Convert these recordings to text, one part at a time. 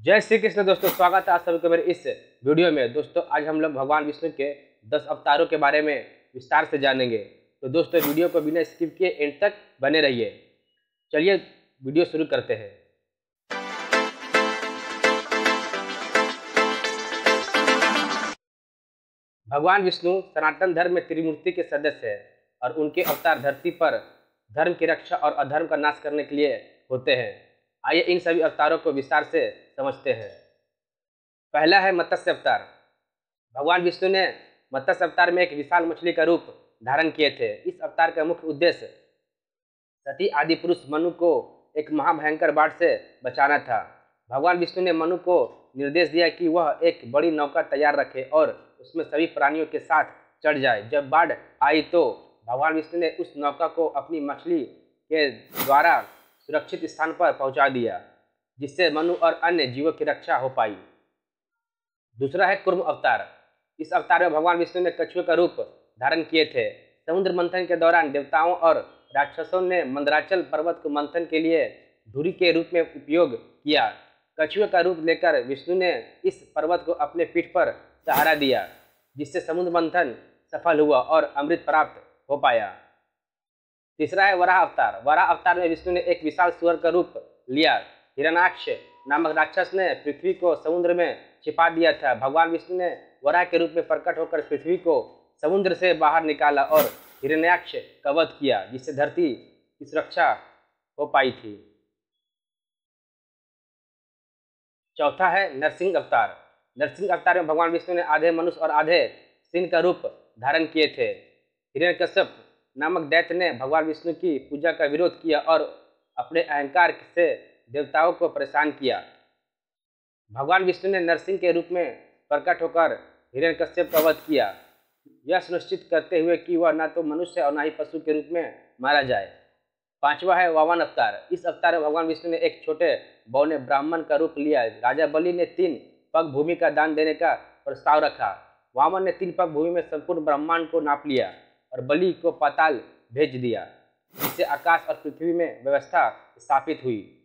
जय श्री कृष्ण दोस्तों, स्वागत है आप सभी को मेरे इस वीडियो में। दोस्तों आज हम लोग भगवान विष्णु के 10 अवतारों के बारे में विस्तार से जानेंगे। तो दोस्तों वीडियो को बिना स्किप किए एंड तक बने रहिए। चलिए वीडियो शुरू करते हैं। भगवान विष्णु सनातन धर्म में त्रिमूर्ति के सदस्य हैं और उनके अवतार धरती पर धर्म की रक्षा और अधर्म का नाश करने के लिए होते हैं। आइए इन सभी अवतारों को विस्तार से समझते हैं। पहला है मत्स्य अवतार। भगवान विष्णु ने मत्स्य अवतार में एक विशाल मछली का रूप धारण किए थे। इस अवतार का मुख्य उद्देश्य सती आदि पुरुष मनु को एक महाभयंकर बाढ़ से बचाना था। भगवान विष्णु ने मनु को निर्देश दिया कि वह एक बड़ी नौका तैयार रखे और उसमें सभी प्राणियों के साथ चढ़ जाए। जब बाढ़ आई तो भगवान विष्णु ने उस नौका को अपनी मछली के द्वारा सुरक्षित स्थान पर पहुंचा दिया, जिससे मनु और अन्य जीवों की रक्षा हो पाई। दूसरा है कूर्म अवतार। इस अवतार में भगवान विष्णु ने कछुए का रूप धारण किए थे। समुद्र मंथन के दौरान देवताओं और राक्षसों ने मंदराचल पर्वत को मंथन के लिए धुरी के रूप में उपयोग किया। कछुए का रूप लेकर विष्णु ने इस पर्वत को अपने पीठ पर सहारा दिया, जिससे समुद्र मंथन सफल हुआ और अमृत प्राप्त हो पाया। तीसरा है वराह अवतार। वराह अवतार में विष्णु ने एक विशाल सुअर का रूप लिया। हिरण्याक्ष नामक राक्षस ने पृथ्वी को समुद्र में छिपा दिया था। भगवान विष्णु ने वराह के रूप में प्रकट होकर पृथ्वी को समुद्र से बाहर निकाला और हिरण्याक्ष का वध किया, जिससे धरती की सुरक्षा हो पाई थी। चौथा है नरसिंह अवतार। नरसिंह अवतार में भगवान विष्णु ने आधे मनुष्य और आधे सिंह का रूप धारण किए थे। हिरण्यकश्यप नामक दैत्य ने भगवान विष्णु की पूजा का विरोध किया और अपने अहंकार से देवताओं को परेशान किया। भगवान विष्णु ने नरसिंह के रूप में प्रकट होकर हिरण्यकश्यप का वध किया, यह सुनिश्चित करते हुए कि वह न तो मनुष्य और न ही पशु के रूप में मारा जाए। पांचवा है वामन अवतार। इस अवतार में भगवान विष्णु ने एक छोटे बौने ब्राह्मण का रूप लिया। राजा बलि ने 3 पग भूमि का दान देने का प्रस्ताव रखा। वामन ने 3 पग भूमि में संपूर्ण ब्रह्मांड को नाप लिया और बलि को पाताल भेज दिया, जिससे आकाश और पृथ्वी में व्यवस्था स्थापित हुई।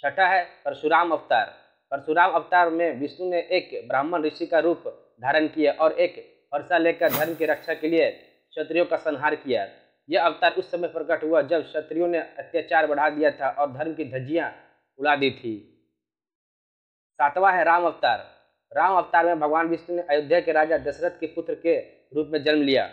छठा है परशुराम अवतार। परशुराम अवतार में विष्णु ने एक ब्राह्मण ऋषि का रूप धारण किया और एक फरसा लेकर धर्म की रक्षा के लिए क्षत्रियों का संहार किया। यह अवतार उस समय प्रकट हुआ जब क्षत्रियों ने अत्याचार बढ़ा दिया था और धर्म की धज्जियां उड़ा दी थी। सातवां है राम अवतार। राम अवतार में भगवान विष्णु ने अयोध्या के राजा दशरथ के पुत्र के रूप में जन्म लिया।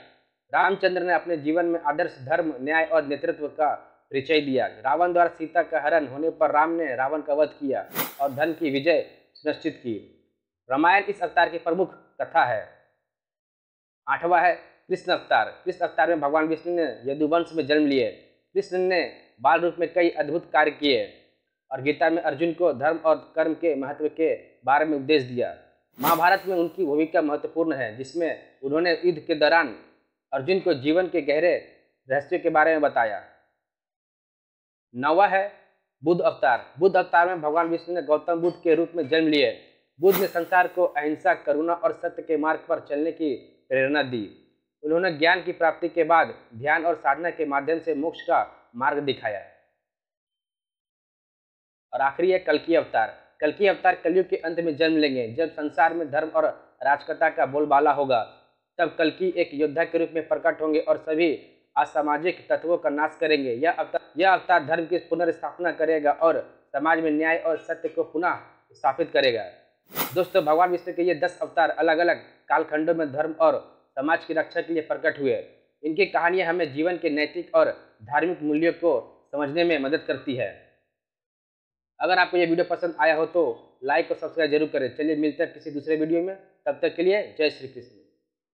रामचंद्र ने अपने जीवन में आदर्श धर्म, न्याय और नेतृत्व का परिचय दिया। रावण द्वारा सीता का हरण होने पर राम ने रावण का वध किया और धर्म की विजय सुनिश्चित की। रामायण इस अवतार की प्रमुख कथा है। आठवां है कृष्ण अवतार। कृष्ण अवतार में भगवान विष्णु ने यदुवंश में जन्म लिए। कृष्ण ने बाल रूप में कई अद्भुत कार्य किए और गीता में अर्जुन को धर्म और कर्म के महत्व के बारे में उपदेश दिया। महाभारत में उनकी भूमिका महत्वपूर्ण है, जिसमें उन्होंने युद्ध के दौरान अर्जुन को जीवन के गहरे रहस्यों के बारे में बताया। 9वां है बुद्ध अवतार। बुद्ध अवतार में भगवान विष्णु ने गौतम बुद्ध के रूप में जन्म लिए। बुद्ध ने संसार को अहिंसा, करुणा और सत्य के मार्ग पर चलने की प्रेरणा दी। उन्होंने ज्ञान की प्राप्ति के बाद ध्यान और साधना के माध्यम से मोक्ष का मार्ग दिखाया। और आखिरी है कल्कि अवतार। कल्कि अवतार कलयुग के अंत में जन्म लेंगे। जब संसार में धर्म और राजकता का बोलबाला होगा, तब कल्कि एक योद्धा के रूप में प्रकट होंगे और सभी असामाजिक तत्वों का नाश करेंगे। यह अवतार धर्म की पुनर्स्थापना करेगा और समाज में न्याय और सत्य को पुनः स्थापित करेगा। दोस्तों भगवान विष्णु के ये 10 अवतार अलग अलग कालखंडों में धर्म और समाज की रक्षा के लिए प्रकट हुए। इनकी कहानियां हमें जीवन के नैतिक और धार्मिक मूल्यों को समझने में मदद करती है। अगर आपको ये वीडियो पसंद आया हो तो लाइक और सब्सक्राइब जरूर करें। चलिए मिलते हैं किसी दूसरे वीडियो में, तब तक के लिए जय श्री कृष्ण।